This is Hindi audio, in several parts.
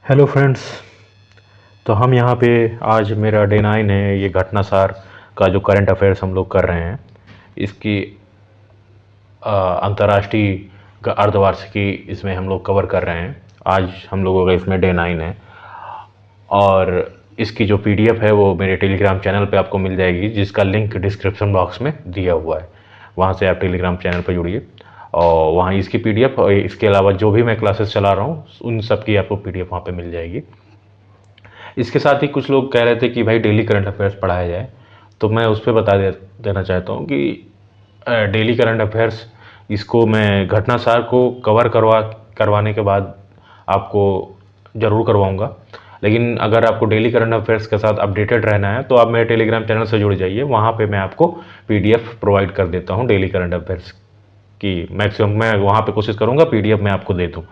Hello friends. तो हम यहाँ पे आज मेरा डे 9 है। ये घटनासार का जो करंट अफेयर्स हम लोग कर रहे हैं, इसकी अंतर्राष्ट्रीय अर्धवार्षिकी इसमें हम लोग कवर कर रहे हैं। आज हम लोगों का इसमें डे 9 है और इसकी जो पीडीएफ है वो मेरे टेलीग्राम चैनल पे आपको मिल जाएगी, जिसका लिंक डिस्क्रिप्शन बॉक्स में दिया हुआ है। वहाँ से आप टेलीग्राम चैनल पर जुड़िए और वहाँ इसकी पीडीएफ और इसके अलावा जो भी मैं क्लासेस चला रहा हूँ उन सब की आपको पीडीएफ वहाँ पे मिल जाएगी। इसके साथ ही कुछ लोग कह रहे थे कि भाई डेली करंट अफेयर्स पढ़ाया जाए, तो मैं उस पर देना चाहता हूँ कि डेली करंट अफेयर्स इसको मैं घटनासार को करवाने के बाद आपको ज़रूर करवाऊँगा। लेकिन अगर आपको डेली करंट अफेयर्स के साथ अपडेटेड रहना है तो आप मेरे टेलीग्राम चैनल से जुड़ जाइए। वहाँ पे मैं आपको पीडीएफ प्रोवाइड कर देता हूँ डेली करंट अफेयर्स की। मैक्सिमम मैं वहाँ पे कोशिश करूँगा पीडीएफ मैं आपको दे दूँ।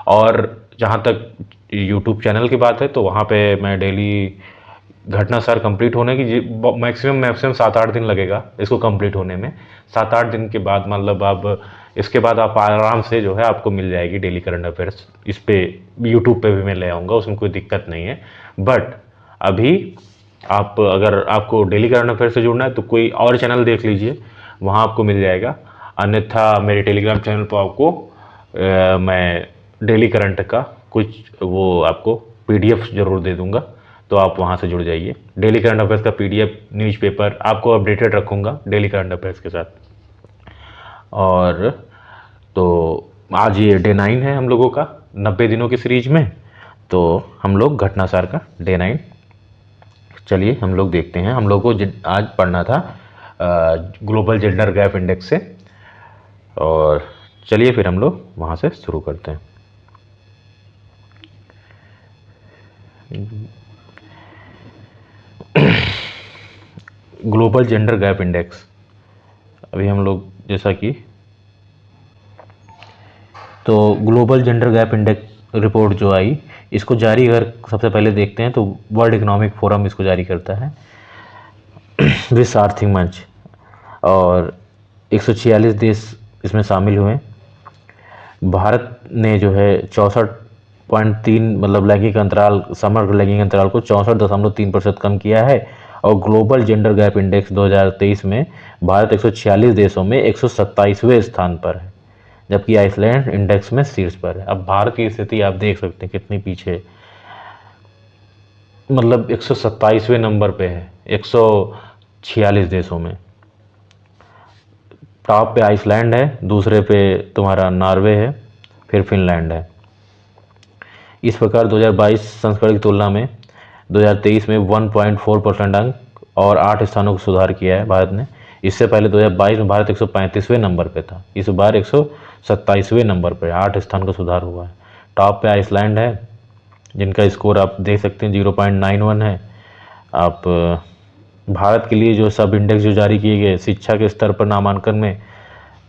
और जहाँ तक यूट्यूब चैनल की बात है तो वहाँ पे मैं डेली घटनासार कंप्लीट होने की मैक्सिमम 7-8 दिन लगेगा इसको कंप्लीट होने में। 7-8 दिन के बाद मतलब आप इसके बाद आप आराम से जो है आपको मिल जाएगी डेली करंट अफेयर्स। इस पे यूट्यूब पे भी मैं ले आऊँगा, उसमें कोई दिक्कत नहीं है। बट अभी आप अगर आपको डेली करंट अफेयर से जुड़ना है तो कोई और चैनल देख लीजिए, वहाँ आपको मिल जाएगा। अन्यथा मेरे टेलीग्राम चैनल पर आपको मैं डेली करंट का कुछ वो आपको पीडीएफ ज़रूर दे दूंगा, तो आप वहाँ से जुड़ जाइए। डेली करंट अफेयर्स का पीडीएफ न्यूज़पेपर आपको अपडेटेड रखूँगा डेली करंट अफेयर्स के साथ। और तो आज ये डे 9 है हम लोगों का 90 दिनों की सीरीज में, तो हम लोग घटनासार का डे 9 चलिए हम लोग देखते हैं। हम लोग को आज पढ़ना था ग्लोबल जेंडर गैप इंडेक्स से, और चलिए फिर हम लोग वहाँ से शुरू करते हैं। ग्लोबल जेंडर गैप इंडेक्स, अभी हम लोग जैसा कि तो global gender gap index report जो आई, इसको जारी अगर सबसे पहले देखते हैं तो वर्ल्ड इकोनॉमिक फोरम इसको जारी करता है, विश्व आर्थिक मंच, और 146 देश इसमें शामिल हुए। भारत ने जो है 64.3 मतलब लैंगिक अंतराल, समग्र लैंगिक अंतराल को 64.3% कम किया है। और ग्लोबल जेंडर गैप इंडेक्स 2023 में भारत 146 देशों में 127वें स्थान पर है, जबकि आइसलैंड इंडेक्स में शीर्ष पर है। अब भारत की स्थिति आप देख सकते हैं कितनी पीछे, मतलब 127वें नंबर पे है 146 देशों में। टॉप पे आइसलैंड है, दूसरे पे तुम्हारा नॉर्वे है, फिर फिनलैंड है। इस प्रकार 2022 संस्करण की तुलना में 2023 में 1.4% अंक और 8 स्थानों का सुधार किया है भारत ने। इससे पहले 2022 में भारत 135वें नंबर पे था, इस बार 127वें नंबर पर 8 स्थान का सुधार हुआ है। टॉप पे आइसलैंड है, जिनका स्कोर आप देख सकते हैं 0.91 है। आप भारत के लिए जो सब इंडेक्स जो जारी किए गए, शिक्षा के स्तर पर नामांकन में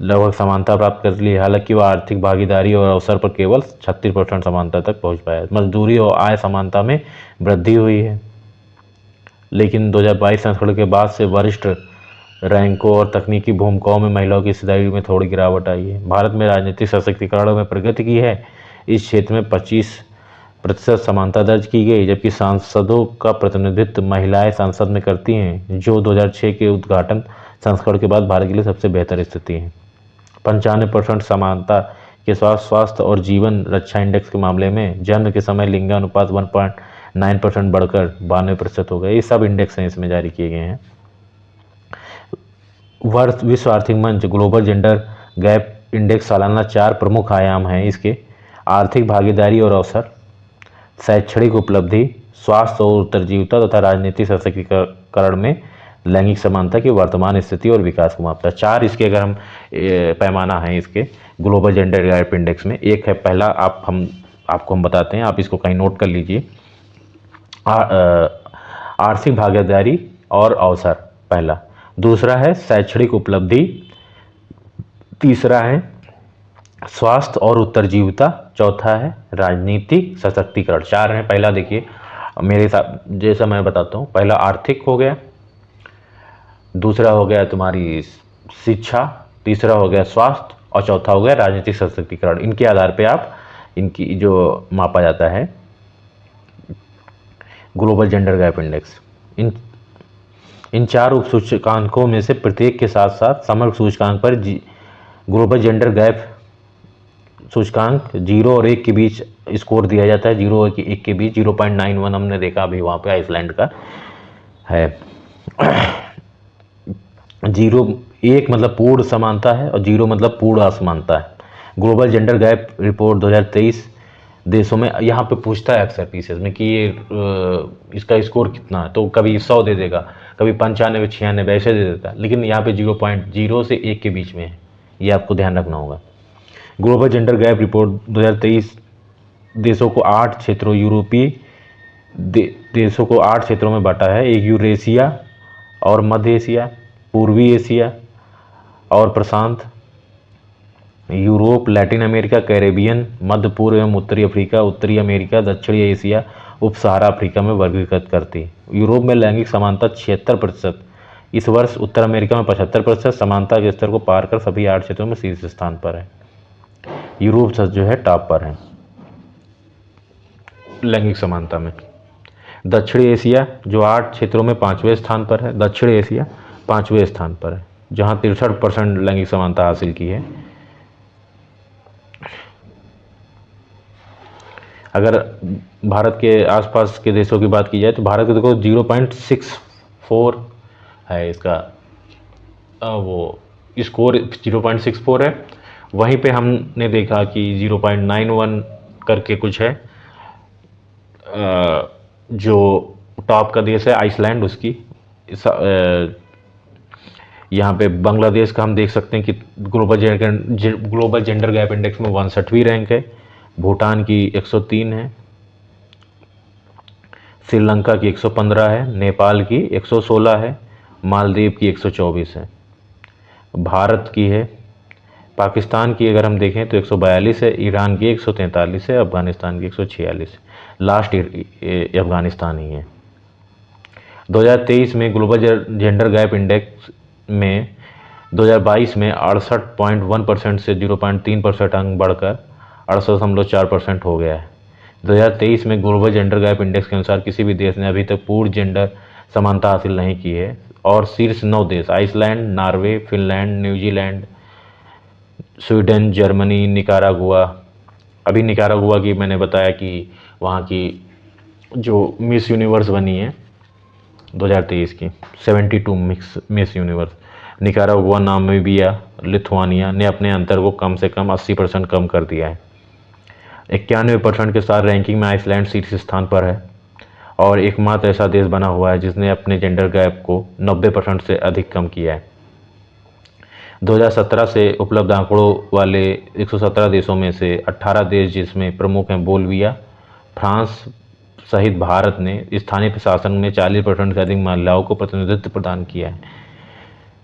लगभग समानता प्राप्त कर ली है, हालांकि वह आर्थिक भागीदारी और अवसर पर केवल 36% समानता तक पहुंच पाया। मजदूरी और आय समानता में वृद्धि हुई है, लेकिन 2022 संस्करण के बाद से वरिष्ठ रैंकों और तकनीकी भूमिकाओं में महिलाओं की हिस्सेदारी में थोड़ी गिरावट आई है। भारत में राजनीतिक सशक्तिकरण में प्रगति की है, इस क्षेत्र में 25% समानता दर्ज की गई, जबकि सांसदों का प्रतिनिधित्व महिलाएं संसद में करती हैं, जो 2006 के उद्घाटन संस्करण के बाद भारत के लिए सबसे बेहतर स्थिति है। 95% समानता के साथ स्वास्थ्य और जीवन रक्षा इंडेक्स के मामले में जन्म के समय लिंगानुपात 1.9% बढ़कर 92% हो गए। ये सब इंडेक्स हैं इसमें जारी किए गए हैं। विश्व आर्थिक मंच ग्लोबल जेंडर गैप इंडेक्स सालाना 4 प्रमुख आयाम हैं इसके: आर्थिक भागीदारी और अवसर, शैक्षणिक उपलब्धि, स्वास्थ्य और उत्तरजीविता तथा राजनीतिक सशक्तिकरण में लैंगिक समानता की वर्तमान स्थिति और विकास को मापता है। 4 इसके अगर हम पैमाना है इसके ग्लोबल जेंडर गैप इंडेक्स में। एक है पहला, आपको हम बताते हैं, आप इसको कहीं नोट कर लीजिए। आर्थिक भागीदारी और अवसर पहला, दूसरा है शैक्षणिक उपलब्धि, तीसरा है स्वास्थ्य और उत्तरजीविता, चौथा है राजनीतिक सशक्तिकरण। 4 हैं। पहला देखिए मेरे साथ जैसा मैं बताता हूँ, पहला आर्थिक हो गया, दूसरा हो गया तुम्हारी शिक्षा, तीसरा हो गया स्वास्थ्य और चौथा हो गया राजनीतिक सशक्तिकरण। इनके आधार पे आप इनकी जो मापा जाता है ग्लोबल जेंडर गैप इंडेक्स। इन इन 4 उप सूचकांकों में से प्रत्येक के साथ साथ समग्र सूचकांक पर ग्लोबल जेंडर गैप सूचकांक 0 और 1 के बीच स्कोर दिया जाता है। 0 और 1 के बीच 0.91 हमने देखा अभी वहाँ पे आइसलैंड का है। 1 मतलब पूर्ण समानता है और 0 मतलब पूर्ण असमानता है। ग्लोबल जेंडर गैप रिपोर्ट 2023 देशों में यहाँ पे पूछता है अक्सर पीसेस में कि ये इसका स्कोर कितना है, तो कभी 100 दे देगा, कभी 95 96 ऐसे दे देता है, लेकिन यहाँ पे 0.0 से 1 के बीच में है, ये आपको ध्यान रखना होगा। ग्लोबल जेंडर गैप रिपोर्ट 2023 देशों को 8 क्षेत्रों यूरोपीय देशों को 8 क्षेत्रों में बांटा है। एक यूरेशिया और मध्य एशिया, पूर्वी एशिया और प्रशांत, यूरोप, लैटिन अमेरिका, कैरेबियन, मध्य पूर्व एवं उत्तरी अफ्रीका, उत्तरी अमेरिका, दक्षिणी एशिया, उप सहारा अफ्रीका में वर्गीकृत करती है। यूरोप में लैंगिक समानता 76%, इस वर्ष उत्तर अमेरिका में 75%, समानता के स्तर को पार कर सभी 8 क्षेत्रों में शीर्ष स्थान पर है। यूरोप जो है टॉप पर है लैंगिक समानता में। दक्षिणी एशिया जो 8 क्षेत्रों में 5वें स्थान पर है, दक्षिणी एशिया 5वें स्थान पर है, जहां 63% लैंगिक समानता हासिल की है। अगर भारत के आसपास के देशों की बात की जाए तो भारत के देखो 0.64 है इसका वो स्कोर 0.64 है। वहीं पे हमने देखा कि 0.91 करके कुछ है। जो टॉप का देश है आइसलैंड, उसकी यहाँ पे बांग्लादेश का हम देख सकते हैं कि ग्लोबल जेंडर गैप इंडेक्स में 61वीं रैंक है। भूटान की 103 है, श्रीलंका की 115 है, नेपाल की 116 है, मालदीव की 124 है, भारत की है। पाकिस्तान की अगर हम देखें तो 142 है, ईरान की 143 है, अफगानिस्तान की 146 है। लास्ट अफगानिस्तान ही है। 2023 में ग्लोबल जेंडर गैप इंडेक्स में 2022 में 68.1% से 0.3% अंक बढ़कर 68.4% हो गया है। 2023 में ग्लोबल जेंडर गैप इंडेक्स के अनुसार किसी भी देश ने अभी तक पूर्ण जेंडर समानता हासिल नहीं की है और शीर्ष 9 देश Iceland, Norway, Finland, New Zealand, Sweden, Germany, Nicaragua. अभी निकारागुआ की मैंने बताया कि वहाँ की जो मिस यूनिवर्स बनी है 2023 की 72 miss universe, Nicaragua, Namibia, Lithuania ने अपने अंतर को कम से कम 80% कम कर दिया है। 91% के साथ रैंकिंग में आइसलैंड शीर्ष स्थान पर है और एकमात्र ऐसा देश बना हुआ है जिसने अपने जेंडर गैप को 90% से अधिक कम किया है। 2017 से उपलब्ध आंकड़ों वाले 117 देशों में से 18 देश जिसमें प्रमुख हैं बोल्विया, फ्रांस सहित भारत ने स्थानीय प्रशासन में 40% से अधिक महिलाओं को प्रतिनिधित्व प्रदान किया है।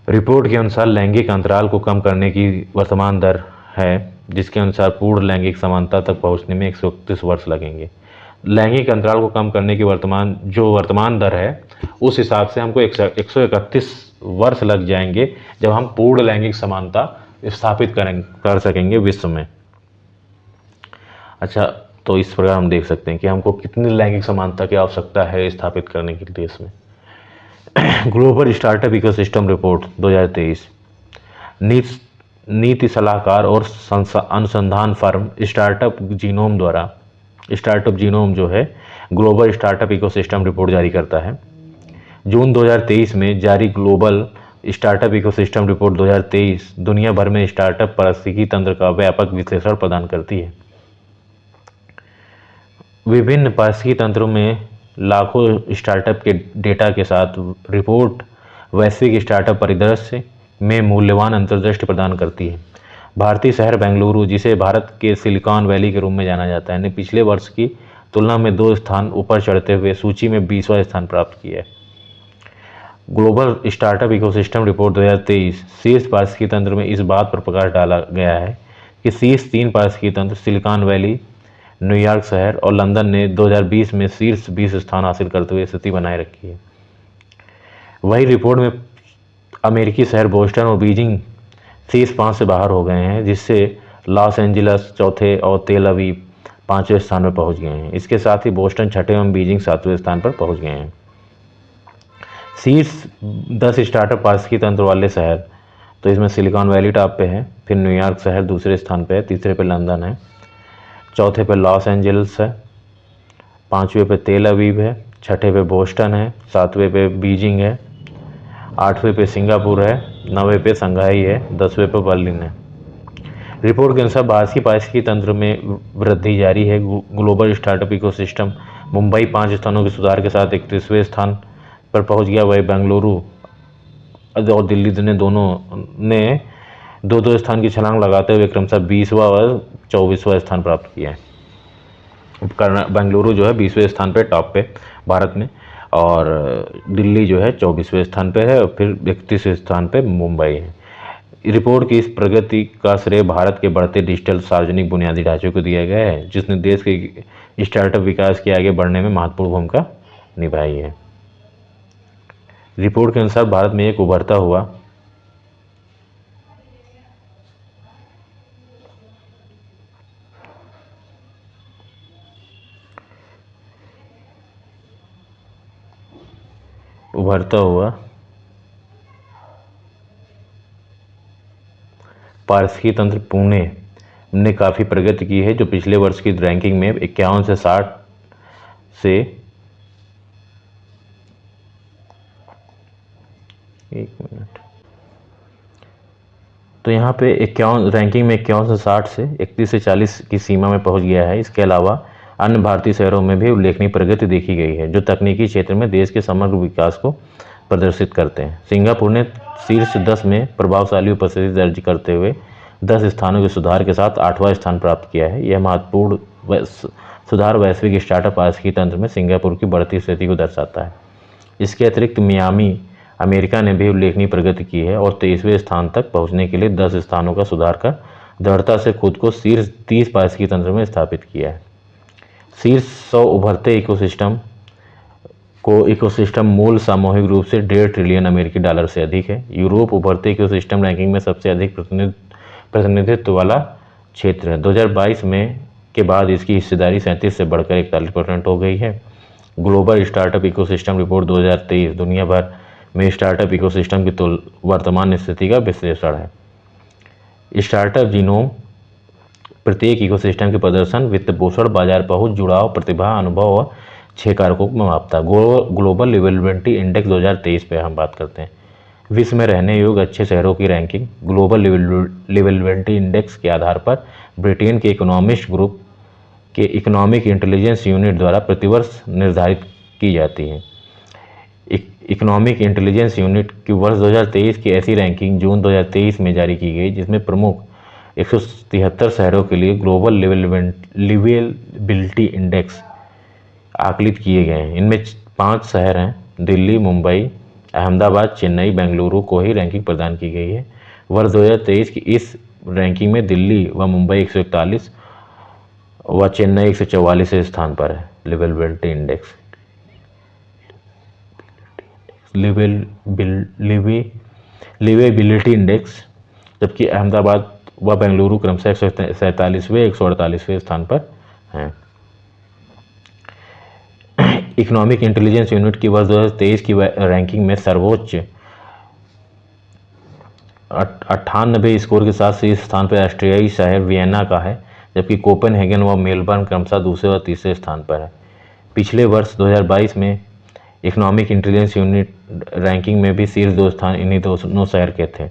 रिपोर्ट के अनुसार लैंगिक अंतराल को कम करने की वर्तमान दर है, जिसके अनुसार पूर्ण लैंगिक समानता तक पहुंचने में 131 वर्ष लगेंगे। लैंगिक अंतराल को कम करने की वर्तमान दर है, उस हिसाब से हमको 131 वर्ष लग जाएंगे जब हम पूर्ण लैंगिक समानता स्थापित कर सकेंगे विश्व में। अच्छा, तो इस प्रकार हम देख सकते हैं कि हमको कितनी लैंगिक समानता की आवश्यकता है स्थापित करने के देश में। ग्लोबल स्टार्टअप इकोसिस्टम रिपोर्ट 2023 नीति सलाहकार और अनुसंधान फर्म स्टार्टअप जीनोम जो है ग्लोबल स्टार्टअप इकोसिस्टम रिपोर्ट जारी करता है। जून 2023 में जारी ग्लोबल स्टार्टअप इकोसिस्टम रिपोर्ट 2023 दुनिया भर में स्टार्टअप पारिस्थितिकी तंत्र का व्यापक विश्लेषण प्रदान करती है। विभिन्न पारिस्थितिकी तंत्रों में लाखों स्टार्टअप के डेटा के साथ रिपोर्ट वैश्विक स्टार्टअप परिदृश्य में मूल्यवान अंतर्दृष्टि प्रदान करती है। भारतीय शहर बेंगलुरु, जिसे भारत के सिलिकॉन वैली के रूप में जाना जाता है, ने पिछले वर्ष की तुलना में 2 स्थान ऊपर चढ़ते हुए सूची में 20वां स्थान प्राप्त किया है। ग्लोबल स्टार्टअप इकोसिस्टम रिपोर्ट 2023 शीर्ष पारिस्थितिकी तंत्र में इस बात पर प्रकाश डाला गया है कि शीर्ष 3 पारिस्थितिकी तंत्र सिलिकॉन वैली, न्यूयॉर्क शहर और लंदन ने 2020 में शीर्ष 20 स्थान हासिल करते हुए स्थिति बनाए रखी है। वही रिपोर्ट में अमेरिकी शहर बोस्टन और बीजिंग शीर्ष 5 से बाहर हो गए हैं, जिससे लॉस एंजलिस चौथे और तेल अवीव 5वें स्थान पर पहुंच गए हैं। इसके साथ ही बोस्टन छठे एवं बीजिंग 7वें स्थान पर पहुंच गए हैं। शीर्ष 10 स्टार्टअप पारिस्थितिकी तंत्र वाले शहर, तो इसमें सिलिकॉन वैली टॉप पे है, फिर न्यूयॉर्क शहर दूसरे स्थान पे है, तीसरे पे लंदन है, चौथे पे लॉस एंजल्स है, 5वें पे तेल अवीव है, छठे पे बोस्टन है, 7वें पे बीजिंग है, 8वें पे सिंगापुर है, 9वें पे शंघाई है, 10वें पे बर्लिन है। रिपोर्ट के अनुसार भारत की पारिस्थितिकी तंत्र में वृद्धि जारी है। ग्लोबल स्टार्टअप इकोसिस्टम मुंबई 5 स्थानों के सुधार के साथ 31वें स्थान पर पहुंच गया। वही बेंगलुरु और दिल्ली ने दोनों ने 2-2 स्थान की छलांग लगाते हुए क्रमशः 20वां और 24वां स्थान प्राप्त किया है। बेंगलुरु जो है 20वें स्थान पे टॉप पे भारत में, और दिल्ली जो है 24वें स्थान पे है, और फिर 31वें स्थान पे मुंबई है। रिपोर्ट की इस प्रगति का श्रेय भारत के बढ़ते डिजिटल सार्वजनिक बुनियादी ढांचे को दिया गया है, जिसने देश के स्टार्टअप विकास के आगे बढ़ने में महत्वपूर्ण भूमिका निभाई है। रिपोर्ट के अनुसार भारत में एक उभरता हुआ पारिस्थितिकी तंत्र पुणे ने काफ़ी प्रगति की है, जो पिछले वर्ष की रैंकिंग में 51 से 60 से एक मिनट, तो यहाँ पे 51 रैंकिंग में 51 से 60 से 31 से 40 की सीमा में पहुँच गया है। इसके अलावा अन्य भारतीय शहरों में भी उल्लेखनीय प्रगति देखी गई है, जो तकनीकी क्षेत्र में देश के समग्र विकास को प्रदर्शित करते हैं। सिंगापुर ने शीर्ष 10 में प्रभावशाली उपस्थिति दर्ज करते हुए 10 स्थानों के सुधार के साथ 8वां स्थान प्राप्त किया है। यह महत्वपूर्ण सुधार वैश्विक स्टार्टअप पारिस्थितिकी तंत्र में सिंगापुर की बढ़ती स्थिति को दर्शाता है। इसके अतिरिक्त मियामी अमेरिका ने भी उल्लेखनीय प्रगति की है और 23वें स्थान तक पहुंचने के लिए 10 स्थानों का सुधार कर दृढ़ता से खुद को शीर्ष 30 पारिस्थितिकी तंत्र में स्थापित किया है। शीर्ष 100 उभरते इकोसिस्टम मूल सामूहिक रूप से $1.5 ट्रिलियन अमेरिकी डॉलर से अधिक है। यूरोप उभरते इकोसिस्टम रैंकिंग में सबसे अधिक प्रतिनिधित्व वाला क्षेत्र है। 2022 में के बाद इसकी हिस्सेदारी 37 से बढ़कर 41% हो गई है। ग्लोबल स्टार्टअप इकोसिस्टम रिपोर्ट 2023 दुनिया भर में स्टार्टअप इकोसिस्टम की वर्तमान स्थिति का विश्लेषण है। स्टार्टअप जीनोम प्रत्येक इकोसिस्टम के प्रदर्शन, वित्त पोषण, बाजार पहुंच, जुड़ाव, प्रतिभा, अनुभव और 6 कारकों को मापता है। ग्लोबल लिवेबिलिटी इंडेक्स 2023 पे हम बात करते हैं। विश्व में रहने योग्य अच्छे शहरों की रैंकिंग ग्लोबल लिवेबिलिटी इंडेक्स के आधार पर ब्रिटेन के इकोनॉमिस्ट ग्रुप के इकोनॉमिक इंटेलिजेंस यूनिट द्वारा प्रतिवर्ष निर्धारित की जाती है। इकोनॉमिक इंटेलिजेंस यूनिट की वर्ष 2023 की ऐसी रैंकिंग जून 2023 में जारी की गई, जिसमें प्रमुख 173 शहरों के लिए ग्लोबल लिवेबिलिटी इंडेक्स आकलित किए गए हैं। इनमें 5 शहर हैं, दिल्ली, मुंबई, अहमदाबाद, चेन्नई, बेंगलुरु को ही रैंकिंग प्रदान की गई है। वर्ष 2023 की इस रैंकिंग में दिल्ली व मुंबई 141 व चेन्नई 144 स्थान पर है। लिवेबिलिटी इंडेक्स लिवेबिलिटी इंडेक्स, जबकि अहमदाबाद व बेंगलुरु क्रमशः 147वें 148वें स्थान पर हैं। इकोनॉमिक इंटेलिजेंस यूनिट की वर्ष 2023 की रैंकिंग में सर्वोच्च 98 स्कोर के साथ शीर्ष स्थान पर ऑस्ट्रियाई शहर वियना का है, जबकि कोपेनहेगन व मेलबर्न क्रमशः दूसरे और तीसरे स्थान पर है। पिछले वर्ष 2022 में इकोनॉमिक इंटेलिजेंस यूनिट रैंकिंग में भी शीर्ष 2 स्थान इन्हीं दोनों शहर के थे।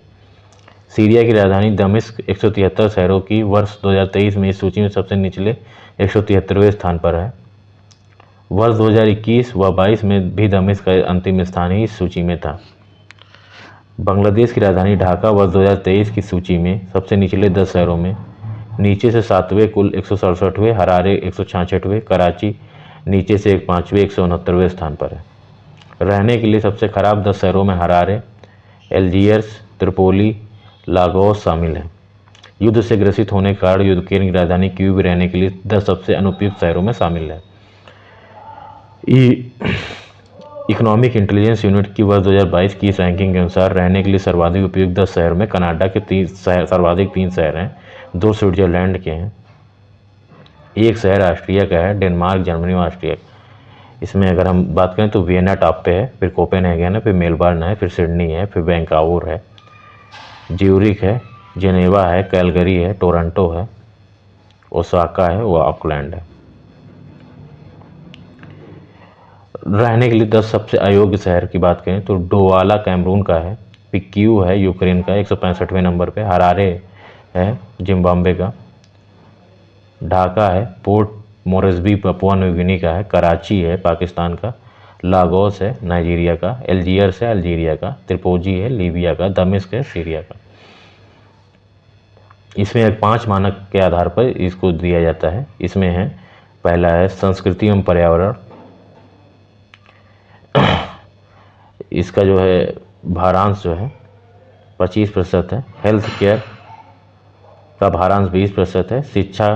सीरिया की राजधानी दमिश्क 173 शहरों की वर्ष 2023 में इस सूची में सबसे निचले 173वें स्थान पर है। वर्ष 2021 व 22 में भी दमिश्क का अंतिम स्थान ही इस सूची में था। बांग्लादेश की राजधानी ढाका वर्ष 2023 की सूची में सबसे निचले 10 शहरों में नीचे से 7वें कुल 167वें, हरारे 166वें, कराची नीचे से 5वें 169वें स्थान पर है। रहने के लिए सबसे खराब 10 शहरों में हरारे, एल्जियर्स, त्रिपोली, लागोस शामिल हैं। युद्ध से ग्रसित होने के कारण यूक्रेन की राजधानी कीव भी रहने के लिए 10 सबसे अनुपयुक्त शहरों में शामिल है। इकोनॉमिक इंटेलिजेंस यूनिट की वर्ष 2022 की इस रैंकिंग के अनुसार रहने के लिए सर्वाधिक उपयुक्त 10 शहरों में कनाडा के सर्वाधिक 3 शहर हैं, 2 स्विट्जरलैंड के हैं। एक शहर ऑस्ट्रिया का है, डेनमार्क, जर्मनी और ऑस्ट्रिया। इसमें अगर हम बात करें तो वियना टॉप पे है, फिर कोपेनहेगन है, फिर मेलबर्न है, फिर सिडनी है, फिर वैंकावर है, ज्यूरिख है, जेनेवा है, कैलगरी है, टोरंटो है, ओसाका है, वो ऑकलैंड है। रहने के लिए 10 सबसे अयोग्य शहर की बात करें तो डोवाला कैमरून का है, पिक्यू है यूक्रेन का 165वें नंबर पे, हरारे है जिम्बाब्वे का, ढाका है, port Moresby Papua New Guinea का है, कराची है पाकिस्तान का, लागोस है नाइजीरिया का, एल्जियर्स है अल्जीरिया का, त्रिपोजी है लीबिया का, दमिश्क है सीरिया का। इसमें 5 मानक के आधार पर इसको दिया जाता है। इसमें है, पहला है संस्कृति एवं पर्यावरण, इसका जो है भारांश जो है 25% है, हेल्थ केयर का भारांश 20% है, शिक्षा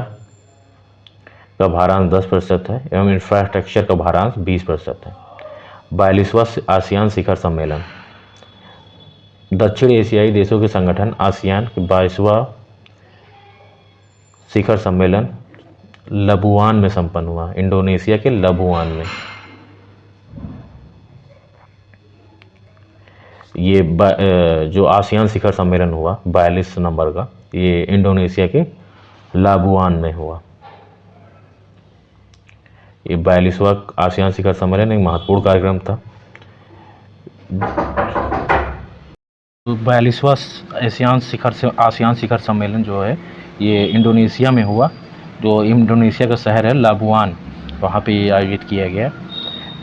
का भारांश 10% है एवं इंफ्रास्ट्रक्चर का भारांश 20% है। 42वां आसियान शिखर सम्मेलन, दक्षिण एशियाई देशों के संगठन आसियान के 22वां शिखर सम्मेलन लबुआन में संपन्न हुआ, इंडोनेशिया के लबुआन में। ये जो आसियान शिखर सम्मेलन हुआ 42 नंबर का, ये इंडोनेशिया के लाबुआन में हुआ। ये 42वां आसियान शिखर सम्मेलन एक महत्वपूर्ण कार्यक्रम था। 42वां आसियान शिखर सम्मेलन जो है ये इंडोनेशिया में हुआ, जो इंडोनेशिया का शहर है लाबुआन, वहाँ पे ये आयोजित किया गया।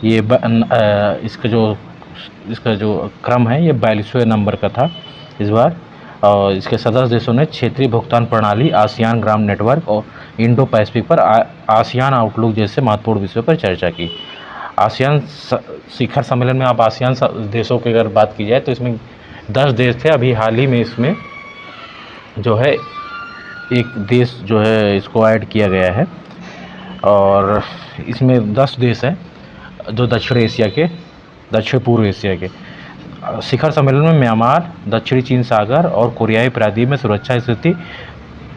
ये इसका जो क्रम है ये 42वें नंबर का था इस बार, और इसके सदस्य देशों ने क्षेत्रीय भुगतान प्रणाली, आसियान ग्राम नेटवर्क और इंडो पैसिफिक पर आसियान आउटलुक जैसे महत्वपूर्ण विषयों पर चर्चा की। आसियान शिखर सम्मेलन में अब आसियान देशों की अगर बात की जाए तो इसमें 10 देश थे। अभी हाल ही में इसमें जो है एक देश जो है इसको ऐड किया गया है, और इसमें 10 देश हैं जो दक्षिण पूर्व एशिया के। शिखर सम्मेलन में म्यांमार, दक्षिणी चीन सागर और कोरियाई प्रायद्वीप में सुरक्षा स्थिति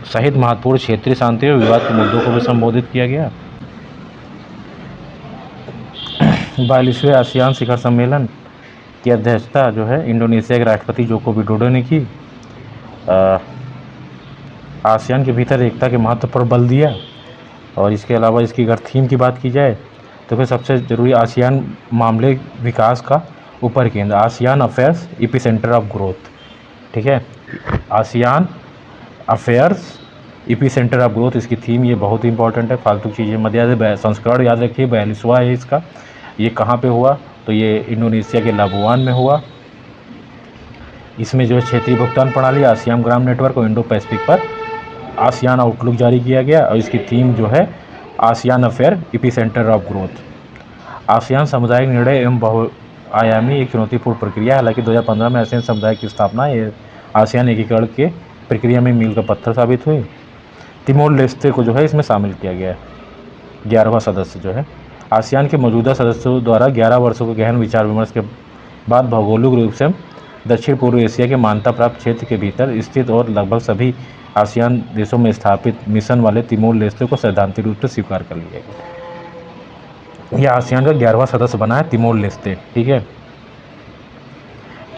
सहित महत्वपूर्ण क्षेत्रीय शांति और विवाद के मुद्दों को भी संबोधित किया गया। 42वें आसियान शिखर सम्मेलन की अध्यक्षता जो है इंडोनेशिया के राष्ट्रपति जोको विडोडो ने की। आसियान के भीतर एकता के महत्व पर बल दिया, और इसके अलावा इसकी अगर थीम की बात की जाए तो फिर सबसे ज़रूरी आसियान मामले विकास का ऊपर केंद्र, ASEAN affairs epicentre of growth. ठीक है, ASEAN affairs epicentre of growth इसकी थीम, ये बहुत इंपॉर्टेंट है, फालतू चीज़ें मत याद, संस्करण याद रखिए। 42वां है इसका। ये कहाँ पे हुआ तो ये इंडोनेशिया के लाबुआन में हुआ। इसमें जो है क्षेत्रीय भुगतान प्रणाली, आसियान ग्राम नेटवर्क और इंडो पैसिफिक पर आसियान आउटलुक जारी किया गया, और इसकी थीम जो है ASEAN affair epicentre of growth. ASEAN सामुदायिक निर्णय एवं बहुआयामी एक चुनौतीपूर्ण प्रक्रिया। हालांकि 2015 में आसियान समुदाय की स्थापना ये आसियान एकीकरण के प्रक्रिया में मील का पत्थर साबित हुई। तिमोर लेस्ते को जो है इसमें शामिल किया गया है, 11वां सदस्य जो है। आसियान के मौजूदा सदस्यों द्वारा 11 वर्षों के गहन विचार विमर्श के बाद भौगोलिक रूप से दक्षिण पूर्व एशिया के मान्यता प्राप्त क्षेत्र के भीतर स्थित और लगभग सभी आसियान देशों में स्थापित मिशन वाले तिमोर लेस्ते को सैद्धांतिक रूप से स्वीकार कर लिया गया। यह आसियान का 11वां सदस्य बना है तिमोर लेस्ते। ठीक है,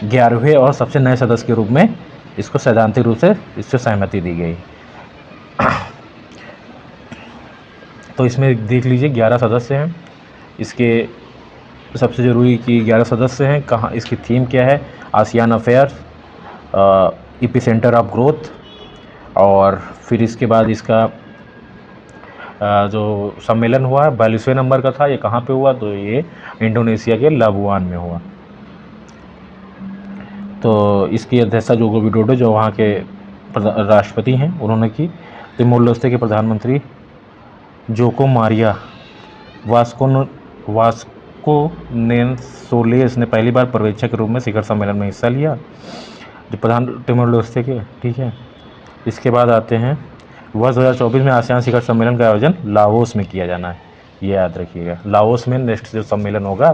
11वें और सबसे नए सदस्य के रूप में इसको सैद्धांतिक रूप से इससे सहमति दी गई। तो इसमें देख लीजिए 11 सदस्य हैं। इसके सबसे ज़रूरी कि 11 सदस्य हैं, कहाँ इसकी थीम क्या है, ASEAN affairs epicentre of growth. और फिर इसके बाद इसका जो सम्मेलन हुआ 42वें नंबर का था, ये कहाँ पे हुआ तो ये इंडोनेशिया के लाबुआन में हुआ। तो इसकी अध्यक्षता जोको विडोडो जो वहाँ के राष्ट्रपति हैं उन्होंने की। तिमोर लेस्ते के प्रधानमंत्री जोको मारिया वास्कोनेंसोलेस ने पहली बार पर्यवेक्षक के रूप में शिखर सम्मेलन में हिस्सा लिया, जो प्रधान तिमोर लेस्ते के। ठीक है, इसके बाद आते हैं वर्ष 2024 में आसियान शिखर सम्मेलन का आयोजन लाओस में किया जाना है, ये याद रखिएगा। लाओस में नेक्स्ट जो सम्मेलन होगा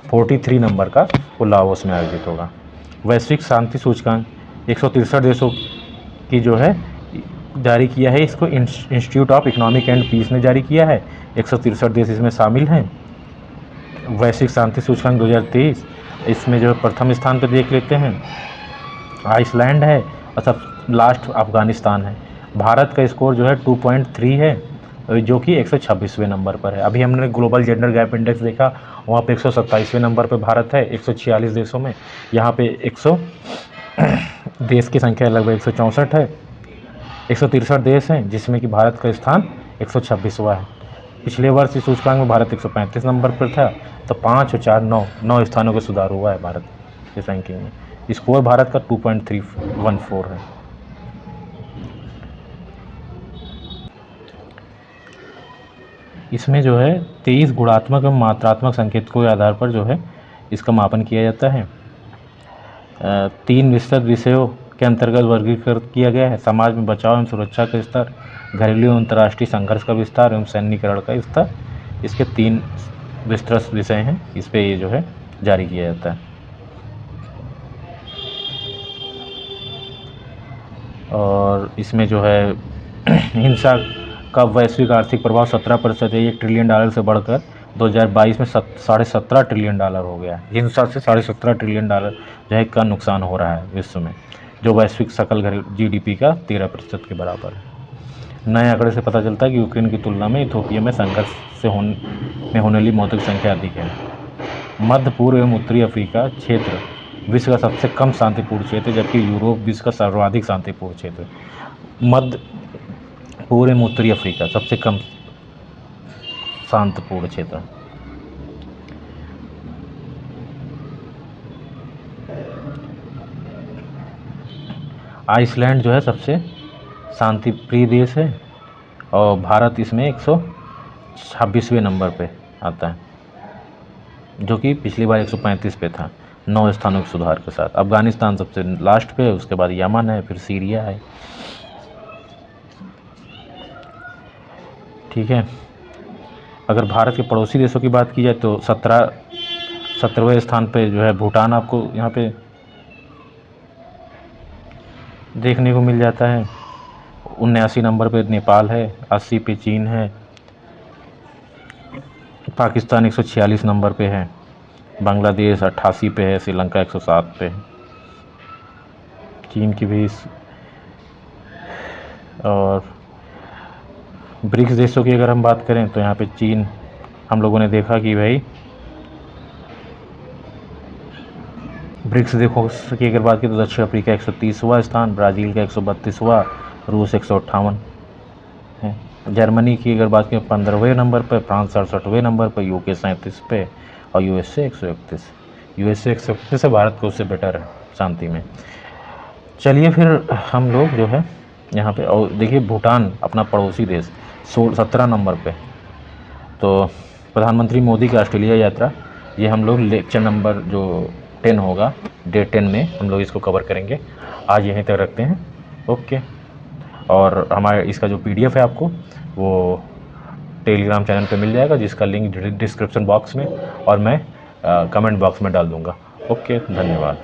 43 नंबर का, वो लाओस में आयोजित होगा। वैश्विक शांति सूचकांक 163 देशों की जो है जारी किया है इसको Institute of economic and peace ने जारी किया है। 163 देश इसमें शामिल हैं। वैश्विक शांति सूचकांक 2023, इसमें जो प्रथम स्थान पर देख लेते हैं आइसलैंड है और सब लास्ट अफ़गानिस्तान है। भारत का स्कोर जो है 2.3 है, जो कि 126वें नंबर पर है। अभी हमने ग्लोबल जेंडर गैप इंडेक्स देखा, वहाँ पे 127वें नंबर पर भारत है 146 देशों में। यहाँ पे 100 देश की संख्या लगभग 164 है। 163 देश हैं जिसमें कि भारत का स्थान 126वां है। पिछले वर्ष इस सूचकांक में भारत 135 नंबर पर था, तो 5 और 4 9 स्थानों का सुधार हुआ है भारत के रैंकिंग में। स्कोर भारत का 2.314 है। इसमें जो है 23 गुणात्मक एवं मात्रात्मक संकेतकों के आधार पर जो है इसका मापन किया जाता है। 3 विस्तृत विषयों के अंतर्गत वर्गीकृत किया गया है। समाज में बचाव एवं सुरक्षा का स्तर, घरेलू एवं अंतर्राष्ट्रीय संघर्ष का विस्तार एवं सैन्यीकरण का स्तर, इसके 3 विस्तृत विषय हैं। इस पे ये जो है जारी किया जाता है। और इसमें जो है हिंसा का वैश्विक आर्थिक प्रभाव 17% है। $1 ट्रिलियन से बढ़कर 2022 में 17.5 ट्रिलियन हो गया। हिंसा से 17.5 ट्रिलियन जो है का नुकसान हो रहा है विश्व में, जो वैश्विक सकल घरेलू GDP का 13% के बराबर है। नए आंकड़े से पता चलता है कि यूक्रेन की तुलना में इथियोपिया में संघर्ष से होने वाली मौतों की संख्या अधिक है। मध्य पूर्व एवं उत्तरी अफ्रीका क्षेत्र विश्व का सबसे कम शांतिपूर्ण क्षेत्र, जबकि यूरोप विश्व का सर्वाधिक शांतिपूर्ण क्षेत्र। मध्य पूर्व एवं उत्तरी अफ्रीका सबसे कम शांतिपूर्ण क्षेत्र। आइसलैंड जो है सबसे शांति प्रिय देश है और भारत इसमें 126वें नंबर पे आता है, जो कि पिछली बार 135 पे था, 9 स्थानों के सुधार के साथ। अफगानिस्तान सबसे लास्ट पे है, उसके बाद यमन है, फिर सीरिया है। ठीक है। अगर भारत के पड़ोसी देशों की बात की जाए तो 17वें स्थान पे जो है भूटान आपको यहाँ पे देखने को मिल जाता है। 79 नंबर पे नेपाल है, 80 पे चीन है, पाकिस्तान 146 नंबर पे है, बांग्लादेश 88 पे है, श्रीलंका 107 पे है। चीन की भी और ब्रिक्स देशों की अगर हम बात करें तो यहाँ पे चीन हम लोगों ने देखा कि भाई ब्रिक्स देशों की अगर बात करें तो दक्षिण अफ्रीका 130वां स्थान, ब्राज़ील का 132वां, रूस 158 है। जर्मनी की अगर बात करें 15वें नंबर पर, फ्रांस 67वें नंबर पर, यूके 37 पे और यूएसए 131। यूएसए 131 से भारत को उससे बेटर है शांति में। चलिए फिर हम लोग जो है यहाँ पे और देखिए भूटान अपना पड़ोसी देश 17 नंबर पे। तो प्रधानमंत्री मोदी की ऑस्ट्रेलिया यात्रा, ये हम लोग लेक्चर नंबर जो 10 होगा, डे 10 में हम लोग इसको कवर करेंगे। आज यहीं तक रखते हैं। ओके। और हमारे इसका जो PDF है आपको वो टेलीग्राम चैनल पे मिल जाएगा, जिसका लिंक डिस्क्रिप्शन बॉक्स में और मैं कमेंट बॉक्स में डाल दूँगा। ओके, धन्यवाद।